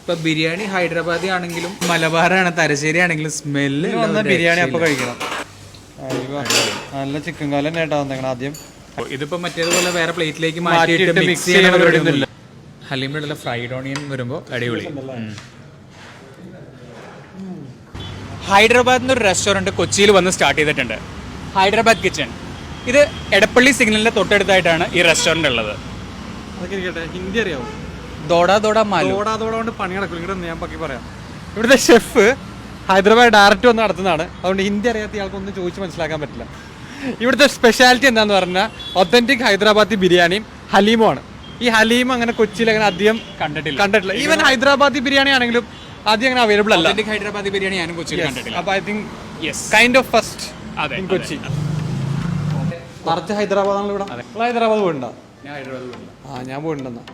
ഇപ്പൊ ബിരിയാണി ഹൈദരാബാദി ആണെങ്കിലും മലബാറാണ് തലശ്ശേരി ആണെങ്കിലും സ്മെല്ല് ബിരിയാണി അപ്പൊ കഴിക്കണം. നല്ല ചിക്കൻ കാലം നേട്ടാ വന്നേക്കണം ആദ്യം. ഇതിപ്പോ മറ്റേതുപോലെ വേറെ പ്ലേറ്റിലേക്ക് മാറ്റിയിട്ട് മിക്സ് ചെയ്യുന്ന പരിപാടിയൊന്നുമില്ല. ഹലീമിലുള്ള ഫ്രൈഡ് ഓണിയൻ വരുമ്പോൾ അടിപൊളി. ഹൈദരാബാദിൽ നിന്ന് ഒരു റെസ്റ്റോറൻറ്റ് കൊച്ചിയിൽ വന്ന് സ്റ്റാർട്ട് ചെയ്തിട്ടുണ്ട്, ഹൈദരാബാദ് കിച്ചൺ. ഇത് എടപ്പള്ളി സിഗ്നലിന്റെ തൊട്ടടുത്തായിട്ടാണ് ഈ റെസ്റ്റോറൻറ്റ് ഉള്ളത്. അതൊക്കെ ഇരിക്കട്ടെ, ഹിന്ദി അറിയാവും. ദോടാ ദോടാ കൊണ്ട് പണി നടക്കും. ഇവിടെ ഞാൻ പക്കി പറയാം. ഇവിടുത്തെ ഷെഫ് ഹൈദരാബാദ് ഡയറക്റ്റ് വന്ന് നടത്തുന്നതാണ്. അതുകൊണ്ട് ഹിന്ദി അറിയാത്ത ആൾക്കൊന്നും ചോദിച്ച് മനസ്സിലാക്കാൻ പറ്റില്ല. ഇവിടുത്തെ സ്പെഷ്യാലിറ്റി എന്താന്ന് പറഞ്ഞാൽ ഒത്തന്റിക് ഹൈദരാബാദി ബിരിയാണിയും ഹലീമുമാണ്. ഈ ഹലീം അങ്ങനെ കൊച്ചിയിൽ അങ്ങനെ അധികം കണ്ടിട്ടില്ല. ഈവൻ ഹൈദരാബാദി ബിരിയാണി ആണെങ്കിലും ആദ്യം അങ്ങനെ അവൈലബിൾ അല്ല. ഹൈദരാബാദി ബിരിയാണി ഞാനും കൊച്ചിയിൽ കണ്ടിട്ടില്ല. അപ്പോൾ I think kind of first in Kochi. നിറച്ച് ഹൈദരാബാദാണല്ലോ ഇവിടെ. ഹൈദരാബാദ് പോയിട്ടുണ്ടോ? ഞാൻ പോയിട്ടുണ്ടെന്നാ.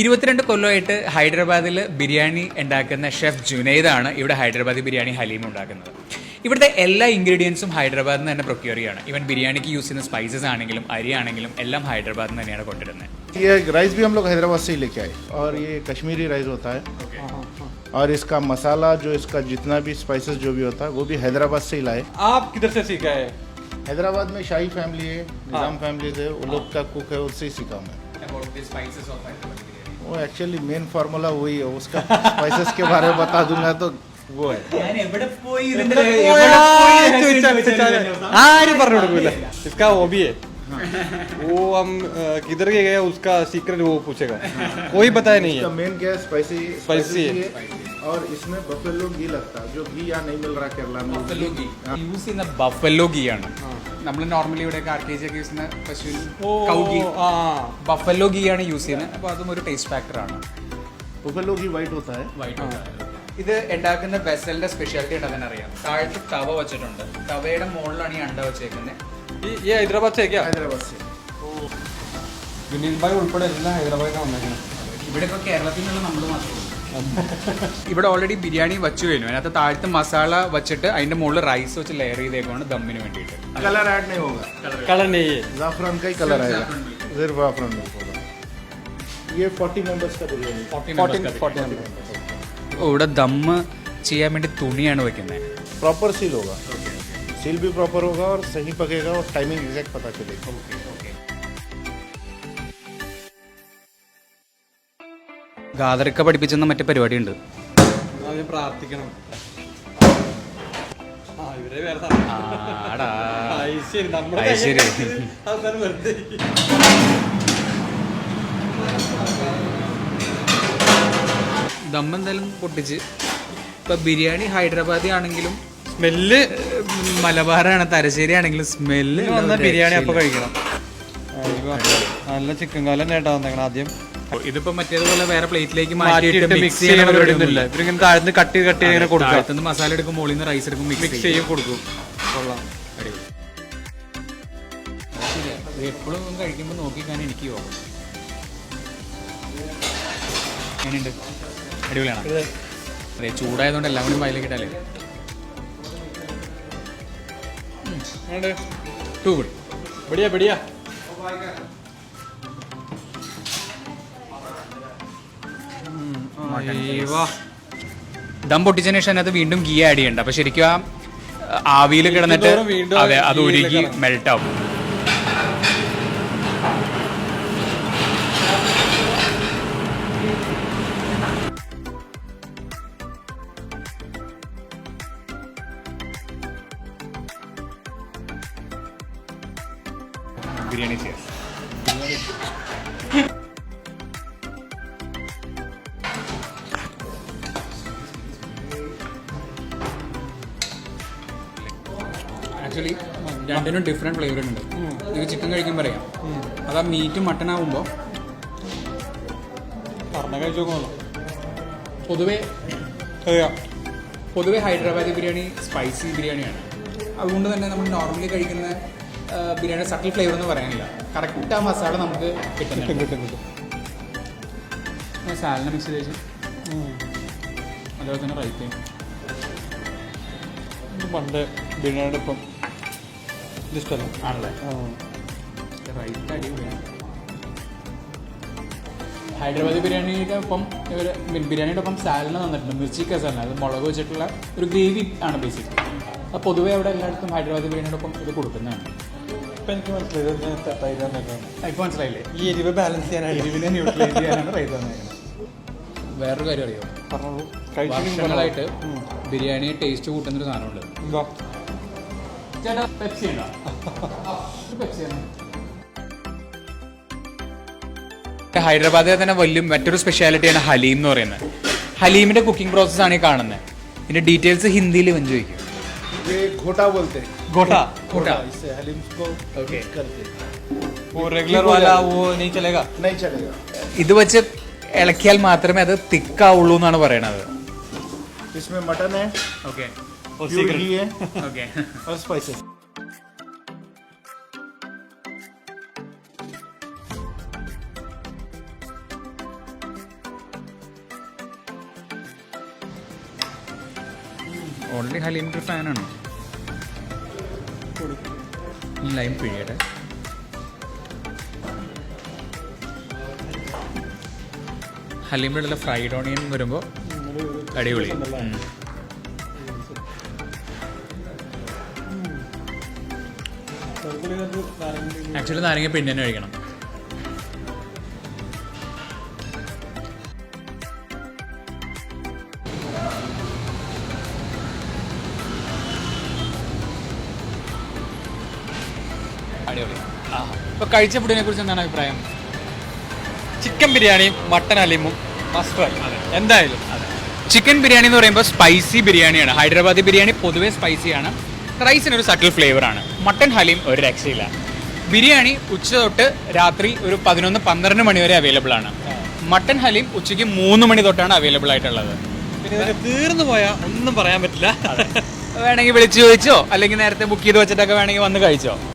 22 കൊല്ലമായിട്ട് ഹൈദരാബാദിൽ ബിരിയാണി ഉണ്ടാക്കുന്ന ഷെഫ് ജുനൈദാണ് ഇവിടെ ഹൈദരാബാദി ബിരിയാണി ഹലീം ഉണ്ടാക്കുന്നത്. ഇവിടുത്തെ എല്ലാ ഇൻഗ്രീഡിയൻസും ഹൈദരാബാദിൽ നിന്ന് തന്നെ പ്രൊക്യൂർ ചെയ്യാണ്. ഈവൻ ബിരിയാണിക്ക് യൂസ് ചെയ്യുന്ന സ്പൈസസ് ആണെങ്കിലും അരി ആണെങ്കിലും എല്ലാം ഹൈദരാബാദിൽ നിന്ന് തന്നെയാണ് കൊണ്ടുവരുന്നത്. ये राइस भी हम लोग हैदराबाद से ही लेके आए और ये कश्मीरी राइस होता है और इसका मसाला जो इसका जितना भी स्पाइसेस जो भी होता है वो भी हैदराबाद से ही लाए. आप किधर से सीखा है? हैदराबाद में शाही फैमिली है, निजाम फैमिली से वो लोग का कुक है, उससे ही सीखा मैं. वो एक्चुअली मेन फार्मूला वही है, उसका स्पाइसेस के बारे में बता दूंगा तो वो है. പറഞ്ഞു കൊടുക്കൂല. इसका वो भी है. वो हम किधर के गए उसका सीक्रेट वो पूछेगा. कोई बताया नहीं है. इसका मेन क्या है, स्पाइसी है और इसमें बफेलो घी लगता है जो घी यहाँ नहीं मिल रहा केरला में. ബഫല്ലോ ഗീ യൂസ് ചെയ്യുന്ന ബഫല്ലോ ഗീ ആണ്. നമ്മൾ നോർമലി ഇവിടെ RKG ഒക്കെ യൂസ് ചെയ്യുന്ന പശുവിൻ കൗ ഗീ, ബഫല്ലോ ഗീ ആണ് യൂസ് ചെയ്യുന്നത്. അപ്പോൾ അതും ഒരു ടേസ്റ്റ് ഫാക്ടർ ആണ്. बफेलो घी वाइट होता है. ഇത് ഉണ്ടാക്കുന്ന വെസലിന്റെ സ്പെഷ്യാലിറ്റി ഉണ്ടെന്ന് അറിയാം. താഴത്ത് തവ വെച്ചിട്ടുണ്ട്, തവയുടെ മുകളിലാണ് ഈ അണ്ട വെച്ചേക്കുന്നത്. ये हैदराबाद से क्या? हैदराबाद से. വിനീത് ഭായ് ഉൾപ്പെടെ എല്ലാം ഹൈദരാബാദിലാണ് വന്നേക്കുന്നത്. ഇവിടെ ഇപ്പോൾ കേരളത്തിൽ നിന്നുള്ള നമ്മൾ മാത്രമേ. ഇവിടെ ഓൾറെഡി ബിരിയാണി വെച്ചു കഴിഞ്ഞു. അതിനകത്ത് താഴത്ത് മസാല വെച്ചിട്ട് അതിന്റെ മുകളിൽ റൈസ് വെച്ച് ലെയർ ചെയ്തേക്കാണ് ദമ്മിന് വേണ്ടിയിട്ട്. कलर ऐड नहीं होगा. कलर नहीं है, ज़ाफ़रान का ही कलर आएगा. सिर्फ ज़ाफ़रान होगा. ये 40 मेंबर्स का बिरयानी. 40 ഇവിടെ ദമ്മ് ചെയ്യാൻ വേണ്ടി തുണിയാണ് വെക്കുന്നത്. प्रॉपर सील होगा. सील भी प्रॉपर होगा और सही पकेगा और टाइमिंग एग्जैक्ट पता चलेगा. ഗാദറിക്ക പഠിപ്പിച്ചെന്ന മറ്റേ പരിപാടി ഉണ്ട്. പ്രാർത്ഥിക്കണം. ദം എന്തായാലും പൊട്ടിച്ച്. ഇപ്പൊ ബിരിയാണി ഹൈദരാബാദി ആണെങ്കിലും സ്മെല്ല് മലബാറാണ് തലശ്ശേരി ആണെങ്കിലും സ്മെല്ല് ബിരിയാണി അപ്പൊ കഴിക്കണം. നല്ല ചിക്കൻ കാലം നേട്ടാ വന്നേക്കണം ആദ്യം. ഇതിപ്പോ മറ്റേതുപോലെ വേറെ പ്ലേറ്റിലേക്ക് മാറ്റിയിട്ട് മിക്സ് ചെയ്യുന്ന പരിപാടിയൊന്നുമില്ല. ഇവരിങ്ങനെ താഴ്ന്ന് കട്ട് ഇങ്ങനെ കൊടുക്കും. താഴത്തുനിന്ന് മസാല എടുക്കും, മുകളിൽ നിന്ന് റൈസ് എടുക്കും, മിക്സ് ചെയ്യും, കൊടുക്കും. കൊള്ളാം. എപ്പോഴും കഴിക്കുമ്പോൾ നോക്കിക്കാൻ എനിക്ക് പോകും. എങ്ങനെയുണ്ട്? അടിപൊളിയാണ്. അതെ, ചൂടായതുകൊണ്ട് എല്ലാം കൂടി വയലേക്ക് ഇട്ടാലേ ടു ഗുഡ്. ബടിയാ ബടിയാ. ദം പൊട്ടിച്ചതിന് ശേഷം അതിനകത്ത് വീണ്ടും ഗീ ആഡ് ചെയ്യണ്ട. അപ്പൊ ശരിക്കും ആ ആവിയിൽ കിടന്നിട്ട് അതെ അത് ഉരുകി മെൽറ്റ് ആവും. ബിരിയാണി ചെയ്യാം. ആക്ച്വലി രണ്ടിനും ഡിഫറെൻറ്റ് ഫ്ലേവർ ഉണ്ട്. ഇത് ചിക്കൻ കഴിക്കുമ്പോൾ അറിയാം. അത് ആ മീറ്റ് മട്ടൺ ആകുമ്പോൾ പൊതുവേ ഹൈദരാബാദി ബിരിയാണി സ്പൈസി ബിരിയാണിയാണ്. അതുകൊണ്ട് തന്നെ നമ്മൾ നോർമലി കഴിക്കുന്ന ബിരിയാണി സട്ടിൽ ഫ്ലേവർ എന്ന് പറയാനില്ല. കറക്റ്റ് ആ മസാല നമുക്ക് കിട്ടും. സാലിനെ മിക്സ് ചെയ്ത് അതുപോലെ തന്നെ റൈറ്റ് പണ്ട് ബിരിയാണിയുടെ ഇപ്പം ഇഷ്ടമല്ല ആണല്ലേ. റൈറ്റ് അടിപൊളിയാണ്. ഹൈദരാബാദി ബിരിയാണിയുടെ ഒപ്പം ഇവർ ബിരിയാണിയുടെ ഒപ്പം സാലഡ് തന്നിട്ടുണ്ട്, മിർച്ചി കസാല, അത് മുളക് വെച്ചിട്ടുള്ള ഒരു ഗ്രേവി ആണ് ബേസിക്. അപ്പോൾ പൊതുവേ അവിടെ എല്ലായിടത്തും ഹൈദരാബാദി ബിരിയാണിയുടെ ഒപ്പം ഇത് കൊടുക്കുന്നതാണ്. ഇപ്പം എനിക്ക് മനസ്സിലായി ഇപ്പോൾ മനസ്സിലായില്ലേ, ഈ എരിവ് ബാലൻസ് ചെയ്യാനായിട്ട് എരിവിനെ ന്യൂട്രലൈസ് ചെയ്യാനാണ് റൈസ് തന്നേക്കുന്നത്. വേറൊരു കാര്യം അറിയോ, വർഷങ്ങളായിട്ട് ബിരിയാണി ടേസ്റ്റ് കൂട്ടുന്നൊരു സാധനമുണ്ട്. ചേട്ടാ പെപ്സി ഉണ്ടോ? പെപ്സിയാണ്. ഹൈദരാബാദിലെ തന്നെ വലിയ മറ്റൊരു സ്പെഷ്യാലിറ്റിയാണ് ഹലീം എന്ന് പറയുന്നത്. ഹലീമിന്റെ കുക്കിംഗ് പ്രോസസ്സാണ് ഈ കാണുന്നത്. ഇതിന്റെ ഡീറ്റെയിൽസ് ഹിന്ദിയിൽ വഞ്ചു വയ്ക്കും. ये घोटा बोलते हैं. घोटा घोटा इससे हलीम को Okay. करते हैं. वो रेगुलर वाला वो नहीं चलेगा. नहीं चलेगा. ഇത് വെച്ച് ഇളക്കിയാൽ മാത്രമേ അത് തിക്കാവുള്ളൂ എന്നാണ് പറയണത്. इसमें मटन है, ഓക്കെ प्योर घी है ഓക്കെ. और स्पाइसेस. ഓൾറെഡി ഹലീമിൻ്റെ ഒരു ഫാനാണ്. ലൈം പിഴിയട്ടെ. ഹലീമിൻ്റെ ഉള്ള ഫ്രൈഡ് ഓണിയൻ വരുമ്പോൾ അടിപൊളി. ആക്ച്വലി നാരങ്ങ പിന്നെ തന്നെ കഴിക്കണം. അടിപൊളി. ഇപ്പോൾ കഴിച്ച ഫുഡിനെ കുറിച്ച് എന്താണ് അഭിപ്രായം? ചിക്കൻ ബിരിയാണിയും മട്ടൻ ഹലീമും മസ്റ്റ് എന്തായാലും. ചിക്കൻ ബിരിയാണി എന്ന് പറയുമ്പോൾ സ്പൈസി ബിരിയാണിയാണ്. ഹൈദരാബാദി ബിരിയാണി പൊതുവേ സ്പൈസിയാണ്. റൈസിനൊരു സട്ടിൽ ഫ്ലേവറാണ്. മട്ടൻ ഹലീം ഒരു രക്ഷയില്ല. ബിരിയാണി ഉച്ച തൊട്ട് രാത്രി ഒരു 11-12 മണി വരെ അവൈലബിൾ ആണ്. മട്ടൻ ഹലീം ഉച്ചയ്ക്ക് 3 മണി തൊട്ടാണ് അവൈലബിൾ ആയിട്ടുള്ളത്. പിന്നെ ഇതിന് തീർന്നു പോയാൽ ഒന്നും പറയാൻ പറ്റില്ല. വേണമെങ്കിൽ വിളിച്ചു ചോദിച്ചോ അല്ലെങ്കിൽ നേരത്തെ ബുക്ക് ചെയ്ത് വെച്ചിട്ടൊക്കെ വേണമെങ്കിൽ വന്ന് കഴിച്ചോ.